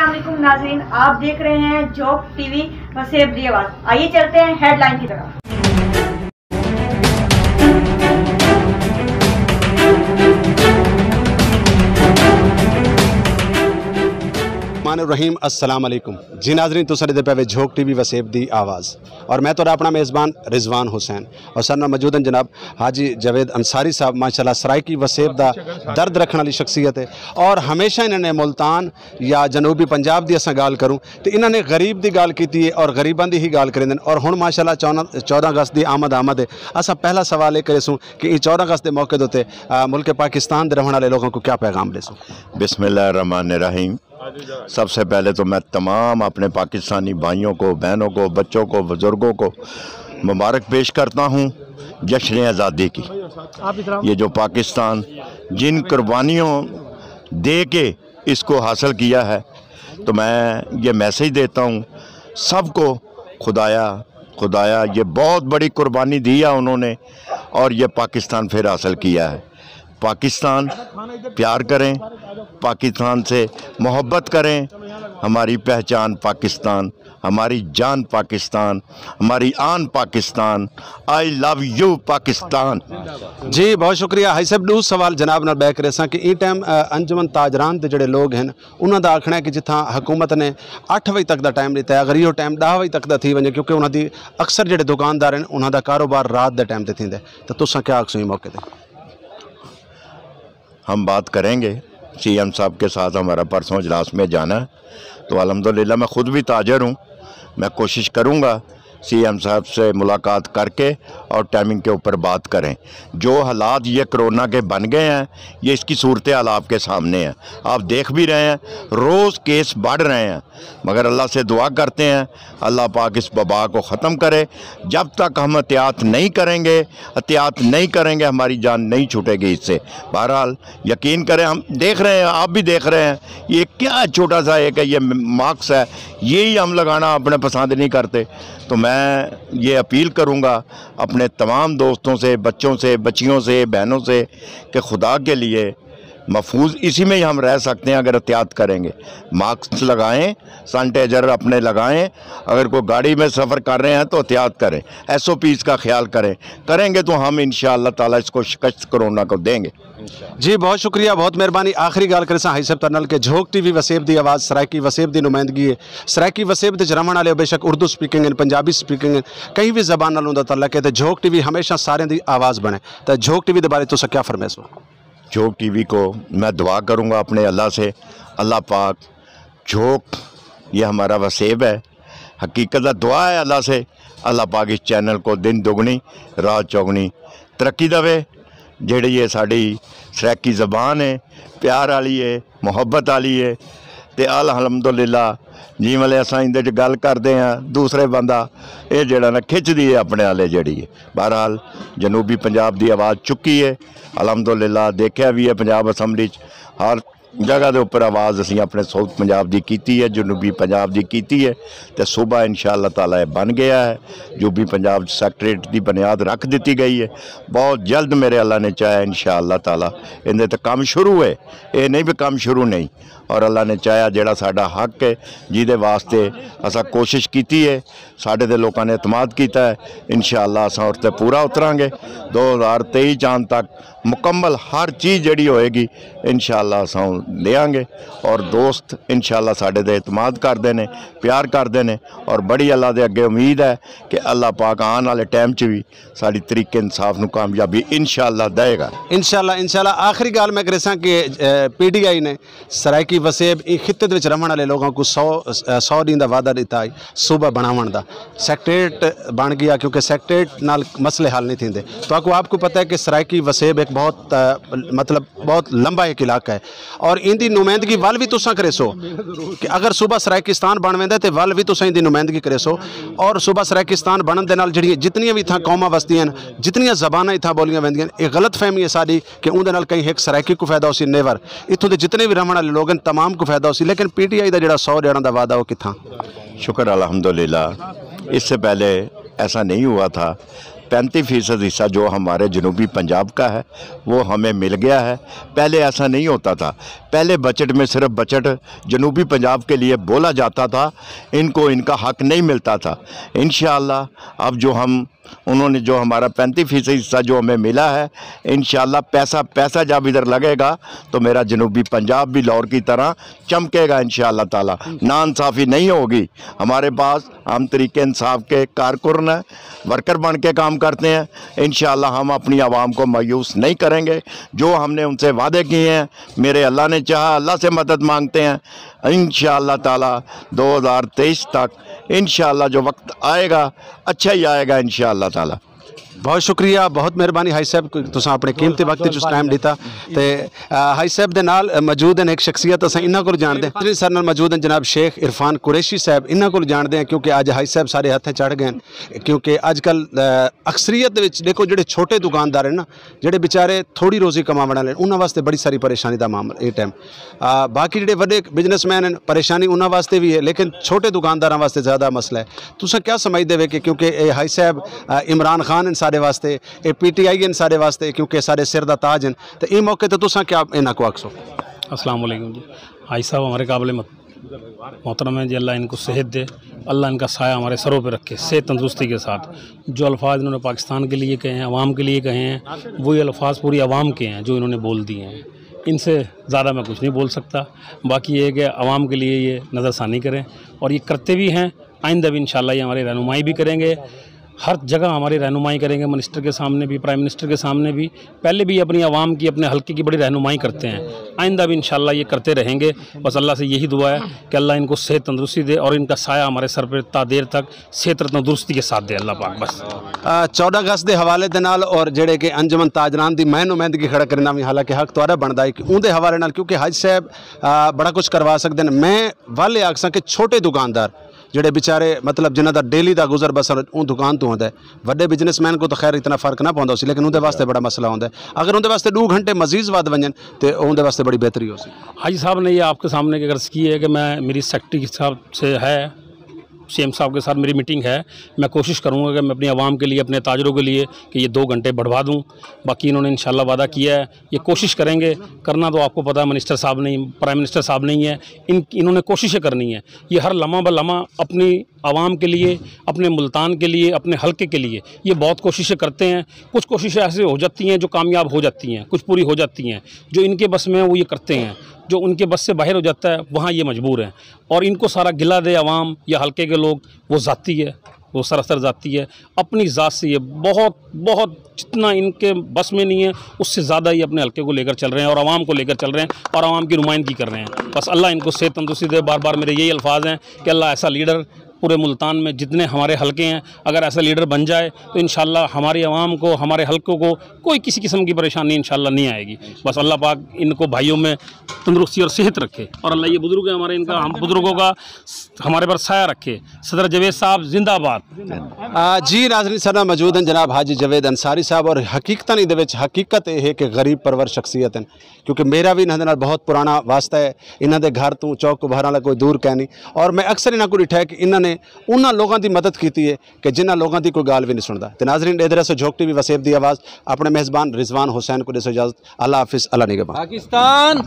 अस्सलाम वालेकुम नाज़रीन, आप देख रहे हैं जोक टीवी वसेब दी आवाज़। आइए चलते हैं हेडलाइन की तरफ। रहीम अस्सलाम वालेकुम जी नाजरीन, तुस दे पे झोक टीवी वसेब दी आवाज़ और मैं तो अपना मेज़बान रिजवान हुसैन और सर ना मौजूद जनाब हाजी जावेद अंसारी साहब माशाल्लाह सराइकी वसेब दा दर्द रखने वाली शख्सियत है और हमेशा इन्होंने मुल्तान या जनूबी पंजाब की अस गाल करूँ तो इन्होंने गरीब की गाल की है और गरीबों की ही गाल करें और हुण माशाल्लाह 14 अगस्त की आमद है। असा पहला सवाल ये करेसूँ कि 14 अगस्त के मौके उत्ते मुल्क पाकिस्तान के रहने वाले लोगों को क्या पैगाम देसूँ। बिस्मिल्लाह रहमान रहीम। सबसे पहले तो मैं तमाम अपने पाकिस्तानी भाइयों को, बहनों को, बच्चों को, बुज़ुर्गों को मुबारक पेश करता हूँ जश्न आज़ादी की। ये जो पाकिस्तान जिन कुर्बानियों दे के इसको हासिल किया है, तो मैं ये मैसेज देता हूँ सबको, खुदाया ये बहुत बड़ी कुर्बानी दी है उन्होंने और ये पाकिस्तान फिर हासिल किया है। पाकिस्तान प्यार करें, पाकिस्तान से मोहब्बत करें। हमारी पहचान पाकिस्तान, हमारी जान पाकिस्तान, हमारी आन Pakistan. I love you Pakistan. जी बहुत शुक्रिया। हाई साहब दूसरा सवाल जनाब नाल बैक रेसा कि ई टाइम अंजुमन ताजरान के जोड़े लोग हैं उन्हों का आखना है कि जिथा हुकूमत ने 8 बजे तक का टाइम दिता है, अगर यो टाइम 10 बजे तक का थी वजे क्योंकि उन्होंने अक्सर जोड़े दुकानदार हैं उन्होंने कारोबार रात के टाइम से थींदे, तो तुसा क्या आखसो मौके पर? हम बात करेंगे, सीएम साहब के साथ हमारा परसों इजलास में जाना है, तो अल्हम्दुलिल्लाह मैं ख़ुद भी ताजर हूँ। मैं कोशिश करूँगा सीएम साहब से मुलाकात करके और टाइमिंग के ऊपर बात करें। जो हालात ये कोरोना के बन गए हैं, ये इसकी सूरत हाल आपके सामने है, आप देख भी रहे हैं, रोज़ केस बढ़ रहे हैं, मगर अल्लाह से दुआ करते हैं अल्लाह पाक इस वबा को ख़त्म करे। जब तक हम एहतियात नहीं करेंगे हमारी जान नहीं छूटेगी इससे। बहरहाल यकीन करें, हम देख रहे हैं, आप भी देख रहे हैं, ये क्या छोटा सा एक ये मास्क है, यही हम लगाना अपने पसंद नहीं करते। तो मैं ये अपील करूँगा अपने तमाम दोस्तों से, बच्चों से, बच्चियों से, बहनों से कि खुदा के लिए महफूज इसी में ही हम रह सकते हैं अगर एहतियात करेंगे। मास्क लगाएं, सैनिटाइज़र अपने लगाएं, अगर कोई गाड़ी में सफ़र कर रहे हैं तो एहतियात करें, SOPs का ख्याल करेंगे तो हम इंशाअल्लाह ताला इसको शिकस्त कोरोना को देंगे। जी बहुत शुक्रिया, बहुत मेहरबानी। आखिरी गाल करें हाई साहब तरनल के झोक टीवी वसेब की आवाज़ सराइकी वसेब की नुमाइंदगी है। सराइकी वसेब के रहने वाले बेशक उर्दू स्पीकिंग हैं, पंजाबी स्पीकिंग हैं, कहीं भी जबान नाल उनका तल्लक है, तो झोक टीवी हमेशा सारे की आवाज़ बने। तो झोक टीवी के बारे तुस क्या फरमाइश हो? झोक टीवी को मैं दुआ करूँगा अपने अल्लाह से, अल्लाह पाक झोक ये हमारा वसेब है, हकीकत का दुआ है अल्लाह से, अल्लाह पाक इस चैनल को दिन दुगनी रात चौगनी तरक्की देवे। जेड़ी ये साड़ी सराइकी ज़बान है, प्यार वाली है, मुहब्बत वाली है, तो अल्हम्दुलिल्लाह जी वाले असां इंदे च गल करते हैं, दूसरे बंदा ये जड़ा ना खिंचदी है अपने वाले जड़ी है। बहरहाल जनूबी पंजाब की आवाज़ चुकी है, अल्हम्दुलिल्लाह देखा भी है पंजाब असैम्बली हर जगह के उपर आवाज़ असी अपने साउथ पंजाब की कीती है, जनूबी पंजाब की कीती है, तो सुबह इंशाअल्लाह ताला बन गया है। जनूबी पंजाब सैक्रेट की बुनियाद रख दी गई है, बहुत जल्द मेरे अल्लाह ने चाहा इंशाअल्लाह ताला इन्हें तो काम शुरू है, ये नहीं भी काम शुरू नहीं, और अल्लाह ने चाहा जोड़ा साडा हक है जिहदे वास्ते असा कोशिश की है, साढ़े दे लोगों ने एतमाद किया है, इंशाअल्लाह असा उस पर पूरा उतरांगे। 2023 चांद तक मुकम्मल हर चीज़ जड़ी होएगी इंशाअल्लाह असा देंगे, और दोस्त इंशाअल्लाह साढ़े दे एतमाद करते हैं, प्यार करते हैं, और बड़ी अल्लाह के अगे उम्मीद है कि अल्लाह पाक आने वाले टाइम च भी साड़ी तरीके इंसाफ नूं कामयाबी इंशाअल्लाह देगा। इंशाअल्लाह। आखिरी गाल मैं करें कि PTI ने सराइकी वसेब खिते रहने वाले लोगों को 100 दिन का वादा दिता है सूबा बनावन का, सैक्रेट बन गया क्योंकि सैक्रेट नाल मसले हल नहीं थे। तो आपको पता है कि सराइकी वसेब एक बहुत बहुत लंबा एक इलाका है और इनकी नुमाइंदगी वल भी तुसा करे सो कि अगर सूबा सराइकिस्तान बन वेंदा तो वल भी तुसा इनकी नुमाइंदगी करे सो, और सूबा सराइकिस्तान बनने दे नाल जितनी भी इतना कौमां वसदियां जितनियां जबानां इतना बोलियां वेंदियां, ये गलत फहमी है साड़ी कि उनके नाल कहीं एक सराइकी को फायदा उसी नेवर इतों के जितने भी रहने वाले लोग हैं तमाम को फायदा उसी, लेकिन PTI का जो 100 दिनों का वादा वो कितना? शुक्र अल्हम्दुलिल्लाह, इससे पहले ऐसा नहीं हुआ था। 35% हिस्सा जो हमारे जनूबी पंजाब का है वो हमें मिल गया है, पहले ऐसा नहीं होता था। पहले बजट में सिर्फ बजट जनूबी पंजाब के लिए बोला जाता था, इनको इनका हक नहीं मिलता था। इंशाअल्लाह अब जो उन्होंने जो हमारा 35% हिस्सा जो हमें मिला है, इंशाअल्लाह पैसा जब इधर लगेगा तो मेरा जनूबी पंजाब भी लाहौर की तरह चमकेगा इंशाअल्लाह ताला। नाइंसाफ़ी नहीं होगी। हमारे पास हम तरीके इंसाफ के कारकुन हैं, वर्कर बन के काम करते हैं। इंशाअल्लाह हम अपनी आवाम को मायूस नहीं करेंगे। जो हमने उनसे वादे किए हैं, मेरे अल्लाह ने चाहा, अल्लाह से मदद मांगते हैं। इंशाअल्लाह ताला 2023 तक इंशाअल्लाह जो वक्त आएगा अच्छा ही आएगा इंशाअल्लाह ताला। बहुत शुक्रिया, बहुत मेहरबानी हाई साहब, तुसां अपने कीमती वक्त च टाइम दिता। तो हाई साहब दे नाल मौजूद हैं एक शख्सियत असां इन्हां कोल जानते हैं, सर नाल मौजूद हैं जनाब शेख इरफान कुरैशी साहब। इन्हां कोल जानते हैं क्योंकि अज हाई साहब सारे हत्थें चढ़ गए, क्योंकि अजकल अक्सरीयत विच देखो जिहड़े छोटे दुकानदार हैं ना, जिहड़े बेचारे थोड़ी रोज़ी कमाने वाले उन्हां वास्ते बड़ी सारी परेशानी का मामला ये टाइम। बाकी जिहड़े वड्डे बिजनेसमैन हैं परेशानी उन्हां वास्ते भी है, लेकिन छोटे दुकानदारां वास्ते ज़्यादा मसला है। तुसां क्या समझदे हो कि क्योंकि हाई साहब इमरान खान सारे वास्ते, ये PTI इन सारे वास्ते, क्योंकि सारे सिर दा ताज हैं, तो ये मौके तो तुसां क्या इन्हां को आखसो? अस्सलाम वालेकुम जी। हाई साहब हमारे काबिल मोहतरम है जी, अल्लाह इनको सेहत दे, अल्लाह इनका साया हमारे सरों पे रखे सेहत तंदुरुस्ती के साथ। जो अल्फाज इन्होंने पाकिस्तान के लिए कहे हैं, अवाम के लिए कहे हैं, वही अल्फाज पूरी अवाम के हैं जो इन्होंने बोल दिए हैं। इनसे ज़्यादा मैं कुछ नहीं बोल सकता। बाकी ये है कि अवाम के लिए ये नज़रसानी करें, और ये करते भी हैं। आइंदा भी इंशाअल्लाह ये हमारी रहनुमाई भी करेंगे, हर जगह हमारी रहनुमाई करेंगे, मिनिस्टर के सामने भी, प्राइम मिनिस्टर के सामने भी। पहले भी अपनी आवाम की, अपने हल्के की बड़ी रहनुमाई करते हैं, आइंदा भी इंशाअल्लाह ये करते रहेंगे। बस अल्लाह से यही दुआ है कि अल्लाह इनको सेहत तंदुरुस्ती दे और इनका साया हमारे सर पर ता देर तक सेहत तंदुरुस्ती के साथ दे अल्लाह पाक। बस 14 अगस्त के हवाले दे नाल और जेड़े कि अंजुमन ताजरान की मैं नुमाइंदगी खड़ा करना भी हालांकि हक तुहारा बनता है कि उनके हवाले नाल, क्योंकि हज साहब बड़ा कुछ करवा सकते हैं। मैं वाले आखसा कि छोटे दुकानदार जिहड़े बेचारे मतलब जिन्हां दा डेली दा गुजर बसर उन दुकान तो होंदा है, वड्डे बिजनेसमैन को तो खैर इतना फर्क ना पौंदा सी, लेकिन उनके वास्ते बड़ा मसला होंदा है। अगर उनके वास्ते 2 घंटे मजीद वध वजन तो उनके वास्ते बड़ी बेहतरी हो सी। हाजी साहब ने ये आपके सामने की अर्ज़ की है कि मैं, मेरी सेक्रेटरी के साहब से है, CM साहब के साथ मेरी मीटिंग है। मैं कोशिश करूंगा कि मैं अपनी आवाम के लिए, अपने ताजरों के लिए कि ये 2 घंटे बढ़वा दूं। बाकी इन्होंने इंशाल्लाह वादा किया है, ये कोशिश करेंगे। करना तो आपको पता है मिनिस्टर साहब नहीं, प्राइम मिनिस्टर साहब नहीं है, इन्होंने कोशिशें करनी है। ये हर लम्हा ब लम्हा अपनी आवाम के लिए, अपने मुल्तान के लिए, अपने हल्के के लिए ये बहुत कोशिशें करते हैं। कुछ कोशिशें ऐसी हो जाती हैं जो कामयाब हो जाती हैं, कुछ पूरी हो जाती हैं। जो इनके बस में है वो ये करते हैं, जो उनके बस से बाहर हो जाता है वहाँ ये मजबूर हैं। और इनको सारा गिला दे आवाम या हल्के के लोग, वो ज़ाती है, वो सरासर ज़ाती है, अपनी ज़ात से ये बहुत जितना इनके बस में नहीं है उससे ज़्यादा ही अपने हल्के को लेकर चल रहे हैं और आवाम को लेकर चल रहे हैं और आवाम की नुमाइंदगी कर रहे हैं। बस अल्लाह इनको सेहत तंदुरुस्ती दे। बार बार मेरे यही अल्फाज हैं कि अल्लाह ऐसा लीडर पूरे मुल्तान में जितने हमारे हल्के हैं, अगर ऐसा लीडर बन जाए तो इंशाअल्लाह हमारी आवाम को, हमारे हल्कों को कोई किसी किस्म की परेशानी इंशाअल्लाह नहीं आएगी। बस अल्लाह पाक इनको भाइयों में तंदुरुस्ती और सेहत रखे और अल्लाह ये बुज़ुर्ग है हमारे, इनका हम बुज़ुर्गों का हमारे पर साया रखे। सदर जवेद साहब जिंदाबाद। जी नाज़रीन, सर मौजूद हैं जनाब हाजी जवेद अंसारी साहब, और हकीकतन इहदे विच हकीकत यह है कि गरीब परवर शख्सियत हैं, क्योंकि मेरा भी इन्हां दे नाल बहुत पुराना वास्ता है। इन्हां दे घर तो चौक को बहरां वाला कोई दूर कै नहीं, और मैं अक्सर इन्हां को डिठा है कि इन्हां ने उन्हां लोगों की मदद की है कि जिन्हां लोगों की कोई गाल भी नहीं सुनता। तो नाज़रीन, इधर से झोंक TV वसेब की आवाज़, अपने मेज़बान रिजवान हुसैन को दे इजाज़त। अल्लाह हाफिज़, अल्लाह निगहबान। पाकिस्तान